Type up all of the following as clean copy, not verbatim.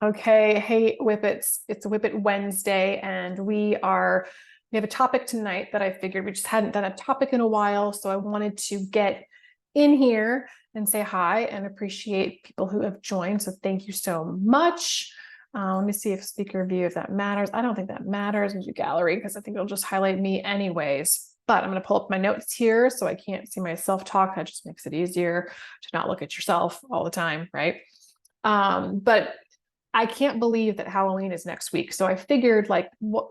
Okay, hey Whippets, it's Whippet Wednesday, and we have a topic tonight that I figured we just hadn't done a topic in a while, so I wanted to get in here and say hi and appreciate people who have joined. So thank you so much. Let me see if speaker view, if that matters. I don't think that matters. We'll do gallery because I think it'll just highlight me anyways. But I'm going to pull up my notes here so I can't see myself talk. That just makes it easier to not look at yourself all the time, right? But I can't believe that Halloween is next week. So I figured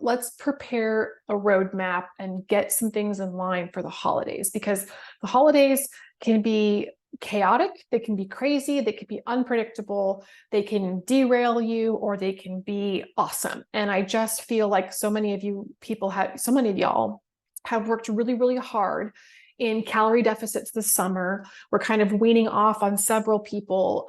let's prepare a roadmap and get some things in line for the holidays, because the holidays can be chaotic, they can be crazy, they can be unpredictable, they can derail you, or they can be awesome. And I just feel like so many of y'all have worked really, really hard in calorie deficits this summer. We're kind of weaning off on several people,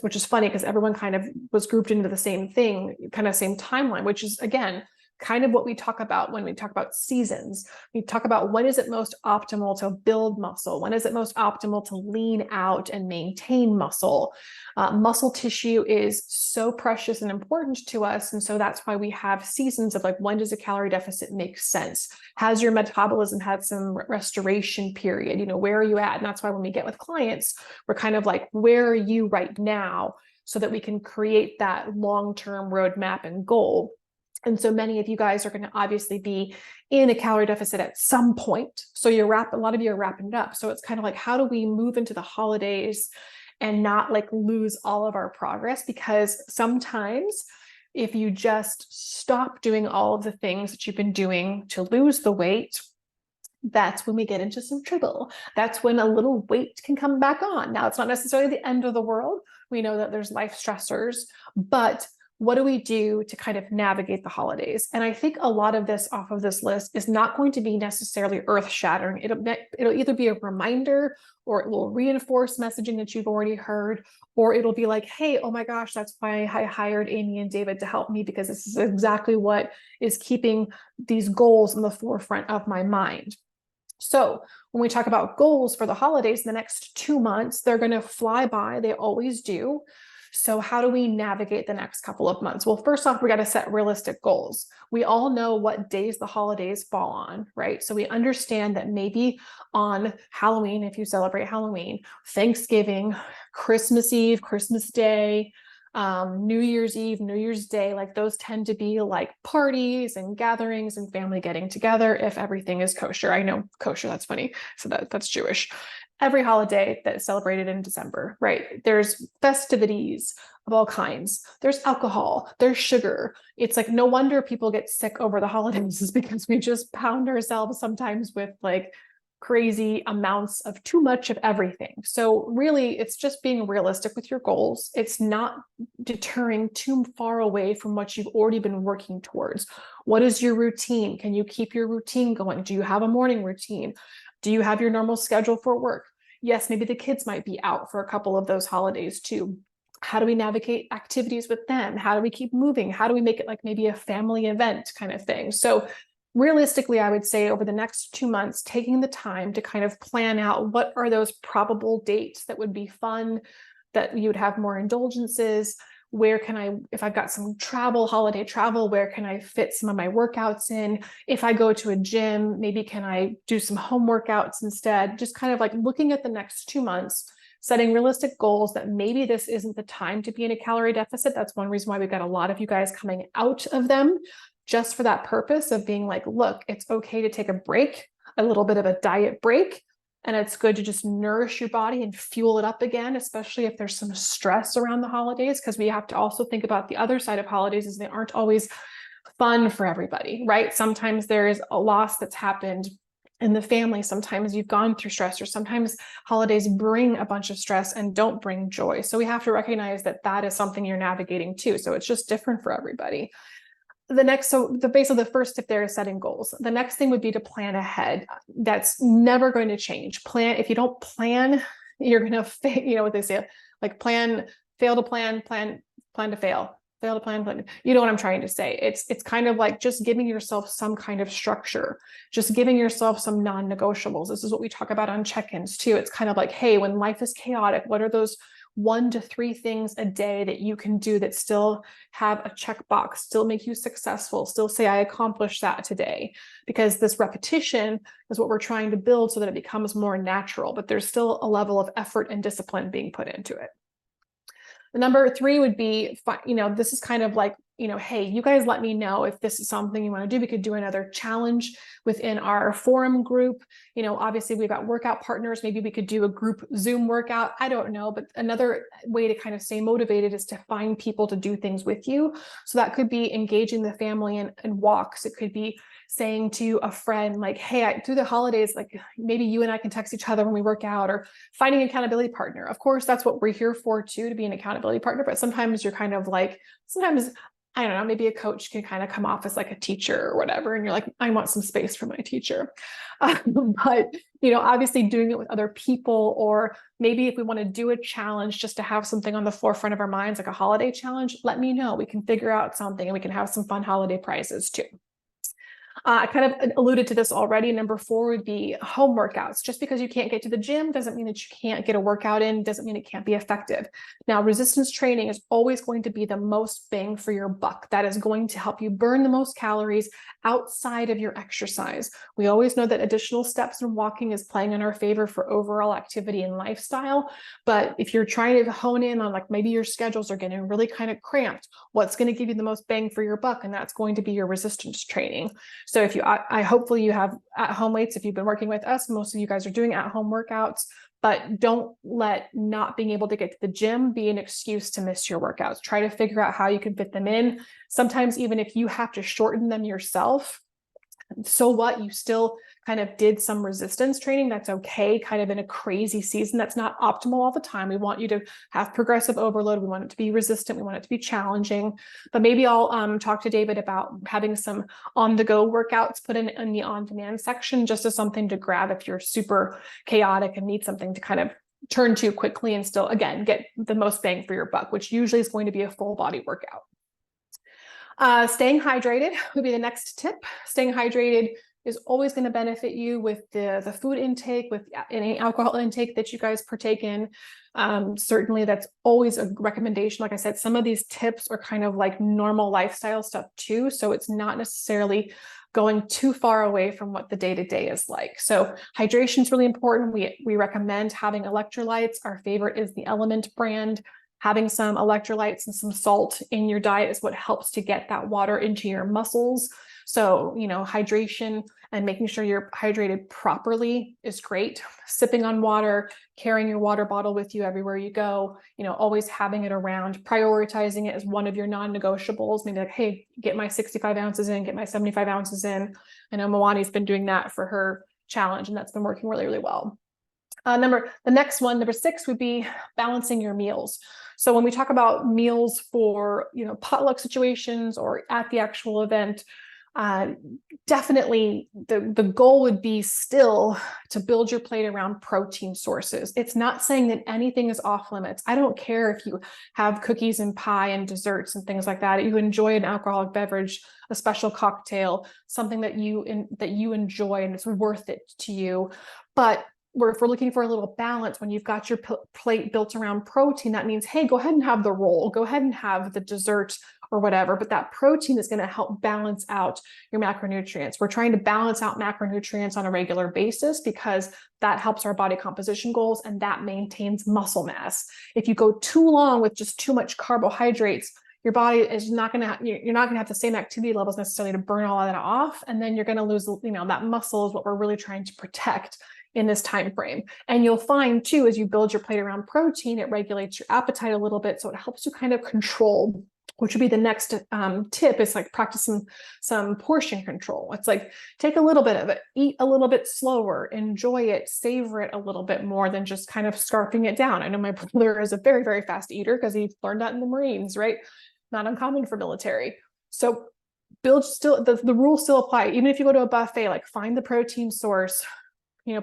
which is funny because everyone kind of was grouped into the same thing, kind of same timeline, which is, again, kind of what we talk about when we talk about seasons. We talk about when is it most optimal to build muscle? When is it most optimal to lean out and maintain muscle? Muscle tissue is so precious and important to us. And so that's why we have seasons of when does a calorie deficit make sense? Has your metabolism had some restoration period? Where are you at? And that's why when we get with clients, we're kind of like, where are you right now? So that we can create that long-term roadmap and goal. And so many of you guys are going to obviously be in a calorie deficit at some point. So a lot of you are wrapping it up. So it's kind of like, how do we move into the holidays and not lose all of our progress? Because sometimes if you just stop doing all of the things that you've been doing to lose the weight, that's when we get into some trouble. That's when a little weight can come back on. Now, it's not necessarily the end of the world. We know that there's life stressors, but what do we do to kind of navigate the holidays? And I think a lot of this off of this list is not going to be necessarily earth-shattering. It'll either be a reminder, or it will reinforce messaging that you've already heard, or it'll be like, hey, oh my gosh, that's why I hired Amy and David to help me, because this is exactly what is keeping these goals in the forefront of my mind. So when we talk about goals for the holidays, the next 2 months, they're going to fly by. They always do. So how do we navigate the next couple of months? Well, first off, we got to set realistic goals. We all know what days the holidays fall on, right? So we understand that maybe on Halloween, if you celebrate Halloween, Thanksgiving, Christmas Eve, Christmas Day, New Year's Eve, New Year's Day, those tend to be parties and gatherings and family getting together if everything is kosher. I know kosher, that's funny. So that's Jewish. Every holiday that's celebrated in December, right? There's festivities of all kinds. There's alcohol, there's sugar. It's no wonder people get sick over the holidays, is because we just pound ourselves sometimes with crazy amounts of too much of everything. So really, it's just being realistic with your goals. It's not deterring too far away from what you've already been working towards. What is your routine? Can you keep your routine going? Do you have a morning routine? Do you have your normal schedule for work? Yes, maybe the kids might be out for a couple of those holidays too. How do we navigate activities with them? How do we keep moving? How do we make it maybe a family event kind of thing? So realistically, I would say over the next 2 months, taking the time to kind of plan out what are those probable dates that would be fun, that you would have more indulgences. Where can I, if I've got some holiday travel, where can I fit some of my workouts in? If I go to a gym, maybe can I do some home workouts instead? Just kind of looking at the next 2 months, setting realistic goals that maybe this isn't the time to be in a calorie deficit. That's one reason why we've got a lot of you guys coming out of them, just for that purpose of being look, it's okay to take a break, a little bit of a diet break. And it's good to just nourish your body and fuel it up again, especially if there's some stress around the holidays, because we have to also think about the other side of holidays is they aren't always fun for everybody, right? Sometimes there is a loss that's happened in the family. Sometimes you've gone through stress, or sometimes holidays bring a bunch of stress and don't bring joy. So we have to recognize that that is something you're navigating too. So it's just different for everybody. The first tip there is setting goals. The next thing would be to plan ahead. That's never going to change. If you don't plan, you're going to fail. You know what they say, fail to plan, plan to fail, fail to plan. You know what I'm trying to say? It's kind of just giving yourself some kind of structure, just giving yourself some non-negotiables. This is what we talk about on check-ins too. It's kind of hey, when life is chaotic, what are those 1 to 3 things a day that you can do that still have a checkbox, still make you successful, still say, I accomplished that today. Because this repetition is what we're trying to build so that it becomes more natural, but there's still a level of effort and discipline being put into it. The number 3 would be, this is kind of like, hey, you guys let me know if this is something you want to do. We could do another challenge within our forum group. Obviously we've got workout partners. Maybe we could do a group Zoom workout. I don't know, but another way to kind of stay motivated is to find people to do things with you. So that could be engaging the family in walks. It could be saying to a friend, like, hey, through the holidays, like maybe you and I can text each other when we work out, or finding an accountability partner. Of course, that's what we're here for too, to be an accountability partner. But sometimes you're kind of like, I don't know, maybe a coach can kind of come off as like a teacher or whatever. And you're like, I want some space for my teacher. But, obviously doing it with other people, or maybe if we want to do a challenge just to have something on the forefront of our minds, like a holiday challenge, let me know. We can figure out something and we can have some fun holiday prizes too. I kind of alluded to this already. Number 4 would be home workouts. Just because you can't get to the gym doesn't mean that you can't get a workout in, doesn't mean it can't be effective. Now, resistance training is always going to be the most bang for your buck. That is going to help you burn the most calories outside of your exercise. We always know that additional steps in walking is playing in our favor for overall activity and lifestyle. But if you're trying to hone in on, like, maybe your schedules are getting really kind of cramped, what's going to give you the most bang for your buck? And that's going to be your resistance training. So if hopefully you have at-home weights. If you've been working with us, most of you guys are doing at-home workouts, but don't let not being able to get to the gym be an excuse to miss your workouts. Try to figure out how you can fit them in. Sometimes even if you have to shorten them yourself, so what? You still kind of did some resistance training. That's okay, kind of in a crazy season. That's not optimal all the time. We want you to have progressive overload. We want it to be resistant. We want it to be challenging. But maybe I'll talk to David about having some on-the-go workouts put in the on-demand section, just as something to grab if you're super chaotic and need something to kind of turn to quickly and still, again, get the most bang for your buck, which usually is going to be a full body workout. Staying hydrated would be the next tip. Staying hydrated is always going to benefit you with the food intake, with any alcohol intake that you guys partake in. Certainly that's always a recommendation. Like I said, some of these tips are kind of like normal lifestyle stuff too. So it's not necessarily going too far away from what the day-to-day is like. So hydration is really important. We recommend having electrolytes. Our favorite is the Element brand. Having some electrolytes and some salt in your diet is what helps to get that water into your muscles. So, hydration and making sure you're hydrated properly is great. Sipping on water, carrying your water bottle with you everywhere you go, always having it around, prioritizing it as one of your non-negotiables. Maybe like, hey, get my 65 ounces in, get my 75 ounces in. I know Mwani's been doing that for her challenge, and that's been working really, really well. The next one, number 6, would be balancing your meals. So when we talk about meals for, potluck situations or at the actual event, definitely the goal would be still to build your plate around protein sources. It's not saying that anything is off limits. I don't care if you have cookies and pie and desserts and things like that. You enjoy an alcoholic beverage, a special cocktail, something that you enjoy and it's worth it to you. But if we're looking for a little balance, when you've got your plate built around protein, that means, hey, go ahead and have the roll, go ahead and have the dessert or whatever, but that protein is going to help balance out your macronutrients. We're trying to balance out macronutrients on a regular basis because that helps our body composition goals and that maintains muscle mass. If you go too long with just too much carbohydrates, your body is you're not going to have the same activity levels necessarily to burn all of that off. And then you're going to lose, that muscle is what we're really trying to protect in this time frame. And you'll find too, as you build your plate around protein, it regulates your appetite a little bit. So it helps you kind of control, which would be the next tip, is like practicing some portion control. It's like, take a little bit of it, eat a little bit slower, enjoy it, savor it a little bit more than just kind of scarfing it down. I know my brother is a very, very fast eater because he learned that in the Marines, right? Not uncommon for military. So the rules still apply. Even if you go to a buffet, like find the protein source,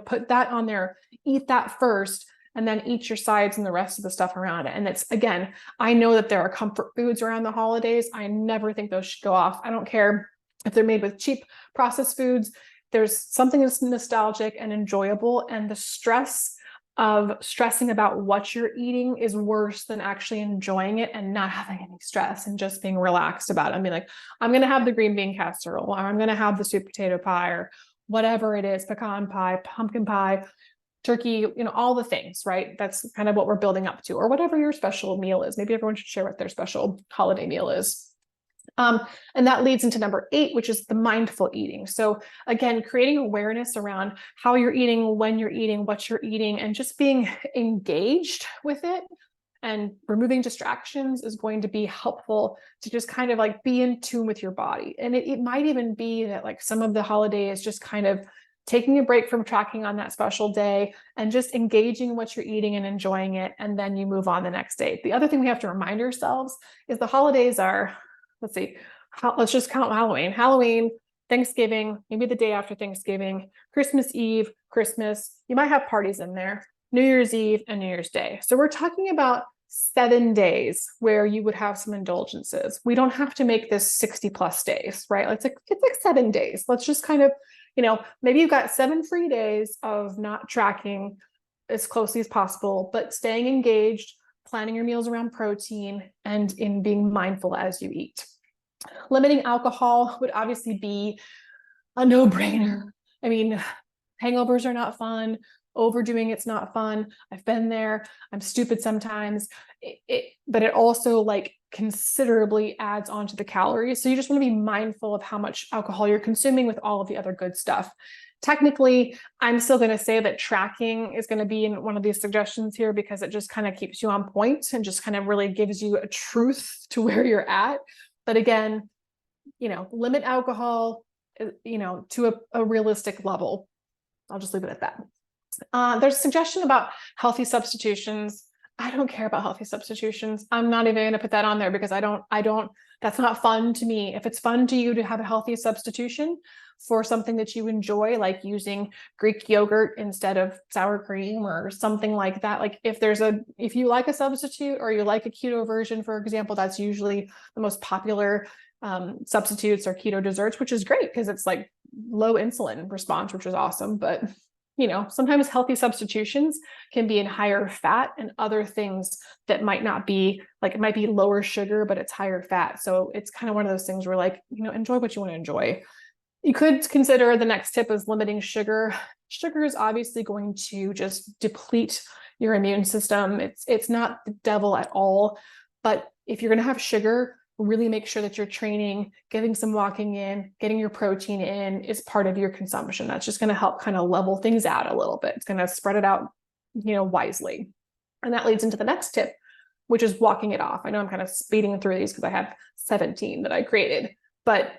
put that on there, eat that first, and then eat your sides and the rest of the stuff around it. And it's, again, I know that there are comfort foods around the holidays. I never think those should go off. I don't care if they're made with cheap processed foods. There's something that's nostalgic and enjoyable, and the stress of stressing about what you're eating is worse than actually enjoying it and not having any stress and just being relaxed about it. I mean, like, I'm going to have the green bean casserole, or I'm going to have the sweet potato pie, or whatever it is, pecan pie, pumpkin pie, turkey, all the things, right? That's kind of what we're building up to, or whatever your special meal is. Maybe everyone should share what their special holiday meal is. And that leads into number 8, which is the mindful eating. So again, creating awareness around how you're eating, when you're eating, what you're eating, and just being engaged with it and removing distractions is going to be helpful to just kind of like be in tune with your body. And it might even be that like some of the holiday is just kind of taking a break from tracking on that special day and just engaging in what you're eating and enjoying it. And then you move on the next day. The other thing we have to remind ourselves is the holidays are, let's see, let's just count Halloween, Thanksgiving, maybe the day after Thanksgiving, Christmas Eve, Christmas. You might have parties in there, New Year's Eve and New Year's Day. So we're talking about 7 days where you would have some indulgences. We don't have to make this 60 plus days, right? It's like 7 days. Let's just kind of, maybe you've got 7 free days of not tracking as closely as possible, but staying engaged, planning your meals around protein, and in being mindful as you eat. Limiting alcohol would obviously be a no-brainer. I mean, hangovers are not fun. Overdoing it's not fun. I've been there. I'm stupid sometimes. But it also like considerably adds on to the calories. So you just want to be mindful of how much alcohol you're consuming with all of the other good stuff. Technically, I'm still going to say that tracking is going to be in one of these suggestions here because it just kind of keeps you on point and just kind of really gives you a truth to where you're at. But again, limit alcohol, to a realistic level. I'll just leave it at that. There's a suggestion about healthy substitutions. I don't care about healthy substitutions. I'm not even going to put that on there because I don't, that's not fun to me. If it's fun to you to have a healthy substitution for something that you enjoy, like using Greek yogurt instead of sour cream or something like that. Like if you like a substitute or you like a keto version, for example, that's usually the most popular substitutes or keto desserts, which is great because it's like low insulin response, which is awesome. But sometimes healthy substitutions can be in higher fat and other things that might not be, like it might be lower sugar, but it's higher fat. So it's kind of one of those things where like, enjoy what you want to enjoy. You could consider the next tip is limiting sugar. Sugar is obviously going to just deplete your immune system. It's not the devil at all, but if you're going to have sugar, really make sure that you're training, getting some walking in, getting your protein in is part of your consumption. That's just going to help kind of level things out a little bit. It's going to spread it out, wisely. And that leads into the next tip, which is walking it off. I know I'm kind of speeding through these because I have 17 that I created, but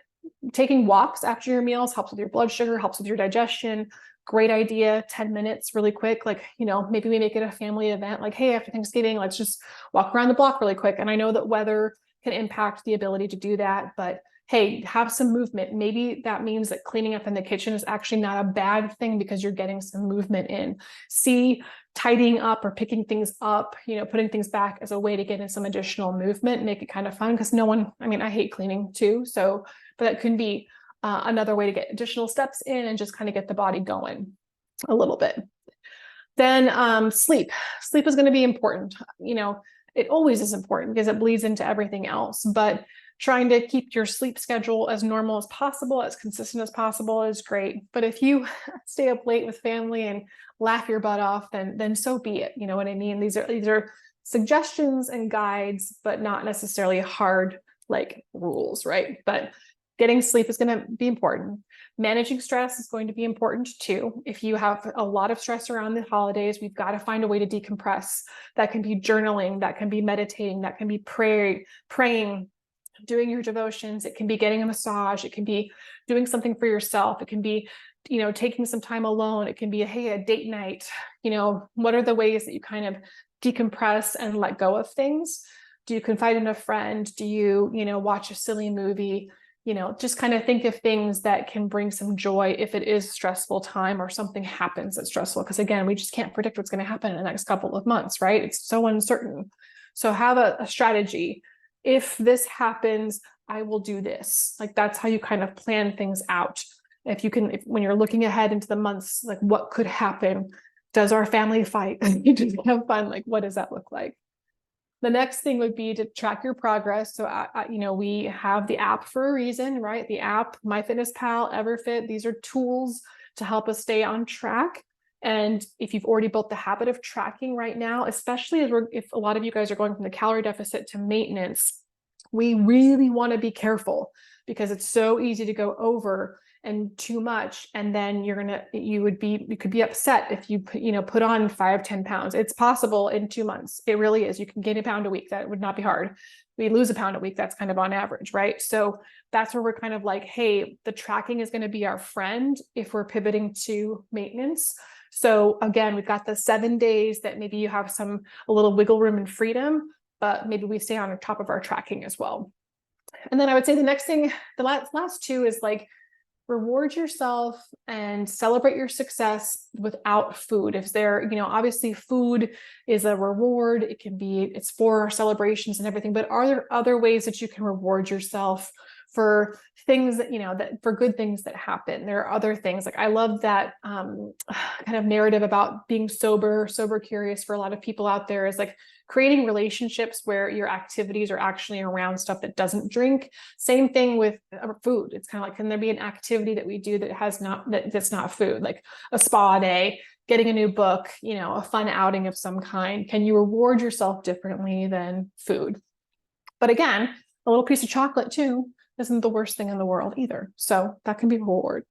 taking walks after your meals helps with your blood sugar, helps with your digestion. Great idea. 10 minutes really quick. Like, maybe we make it a family event. Like, hey, after Thanksgiving, let's just walk around the block really quick. And I know that weather can impact the ability to do that, but hey, have some movement. Maybe that means that cleaning up in the kitchen is actually not a bad thing because you're getting some movement in. See tidying up or picking things up, putting things back as a way to get in some additional movement, make it kind of fun because I hate cleaning too. So, but that can be another way to get additional steps in and just kind of get the body going a little bit. Then sleep. Sleep is going to be important. It always is important because it bleeds into everything else, but trying to keep your sleep schedule as normal as possible, as consistent as possible is great. But if you stay up late with family and laugh your butt off, then so be it. You know what I mean? These are suggestions and guides, but not necessarily hard like rules, right? But getting sleep is going to be important. Managing stress is going to be important too. If you have a lot of stress around the holidays, we've got to find a way to decompress. That can be journaling, that can be meditating, that can be praying, doing your devotions. It can be getting a massage. It can be doing something for yourself. It can be, taking some time alone. It can be a date night. What are the ways that you kind of decompress and let go of things? Do you confide in a friend? Do you, watch a silly movie? Just kind of think of things that can bring some joy if it is stressful time or something happens that's stressful. Because again, we just can't predict what's going to happen in the next couple of months, right? It's so uncertain. So have a strategy. If this happens, I will do this. Like that's how you kind of plan things out. When you're looking ahead into the months, like what could happen, Does our family fight? Just have fun. Like, what does that look like? The next thing would be to track your progress. So, we have the app for a reason, right? The app, MyFitnessPal, EverFit, these are tools to help us stay on track. And if you've already built the habit of tracking right now, especially if a lot of you guys are going from the calorie deficit to maintenance, we really want to be careful because it's so easy to go over and too much. And then you could be upset if you put on 5-10 pounds. It's possible in 2 months. It really is. You can gain a pound a week. That would not be hard. We lose a pound a week. That's kind of on average, right? So that's where we're kind of like, hey, the tracking is going to be our friend if we're pivoting to maintenance. So again, we've got the 7 days that maybe you have a little wiggle room and freedom, but maybe we stay on top of our tracking as well. And then I would say the next thing, the last two is like, reward yourself and celebrate your success without food. If obviously food is a reward, it's for our celebrations and everything, but are there other ways that you can reward yourself for things that for good things that happen? There are other things. Like I love that kind of narrative about being sober curious for a lot of people out there is like creating relationships where your activities are actually around stuff that doesn't drink. Same thing with food. It's kind of like, can there be an activity that we do that's not food, like a spa day, getting a new book, a fun outing of some kind? Can you reward yourself differently than food? But again, a little piece of chocolate too isn't the worst thing in the world either. So that can be a reward.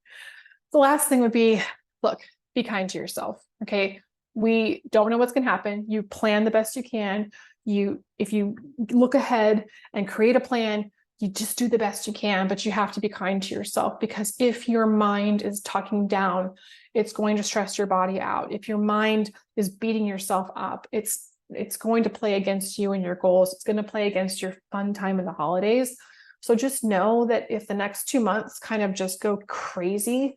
The last thing would be, look, be kind to yourself. Okay. We don't know what's going to happen. You plan the best you can. If you look ahead and create a plan, you just do the best you can, but you have to be kind to yourself, because if your mind is talking down, it's going to stress your body out. If your mind is beating yourself up, it's going to play against you and your goals. It's going to play against your fun time in the holidays. So just know that if the next 2 months kind of just go crazy,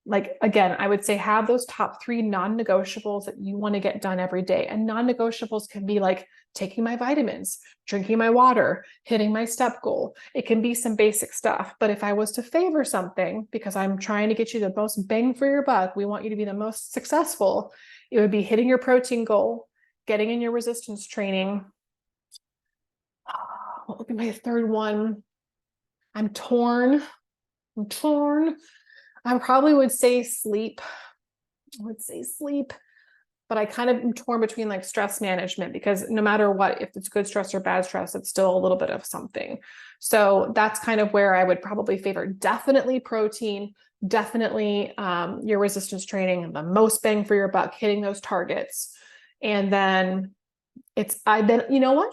like, again, I would say have those top 3 non-negotiables that you want to get done every day. And non-negotiables can be like taking my vitamins, drinking my water, hitting my step goal. It can be some basic stuff. But if I was to favor something, because I'm trying to get you the most bang for your buck, we want you to be the most successful, it would be hitting your protein goal, getting in your resistance training. What would be my third one? I'm torn. I probably would say sleep. But I kind of am torn between like stress management, because no matter what, if it's good stress or bad stress, it's still a little bit of something. So that's kind of where I would probably favor definitely protein, definitely your resistance training, and the most bang for your buck, hitting those targets. And then you know what?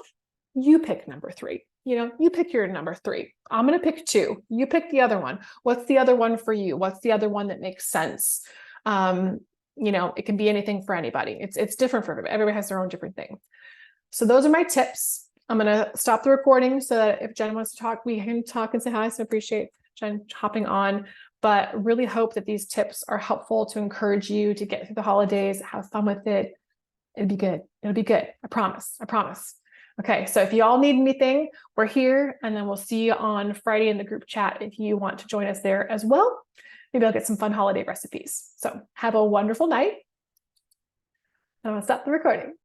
You pick number 3. You pick your number 3. I'm going to pick 2. You pick the other one. What's the other one for you? What's the other one that makes sense? It can be anything for anybody. It's different for everybody. Everybody has their own different thing. So those are my tips. I'm going to stop the recording so that if Jen wants to talk, we can talk and say hi. So I appreciate Jen hopping on, but really hope that these tips are helpful to encourage you to get through the holidays, have fun with it. It'll be good. It'll be good. I promise. Okay, so if you all need anything, we're here, and then we'll see you on Friday in the group chat if you want to join us there as well. Maybe I'll get some fun holiday recipes. So have a wonderful night. I'm going to stop the recording.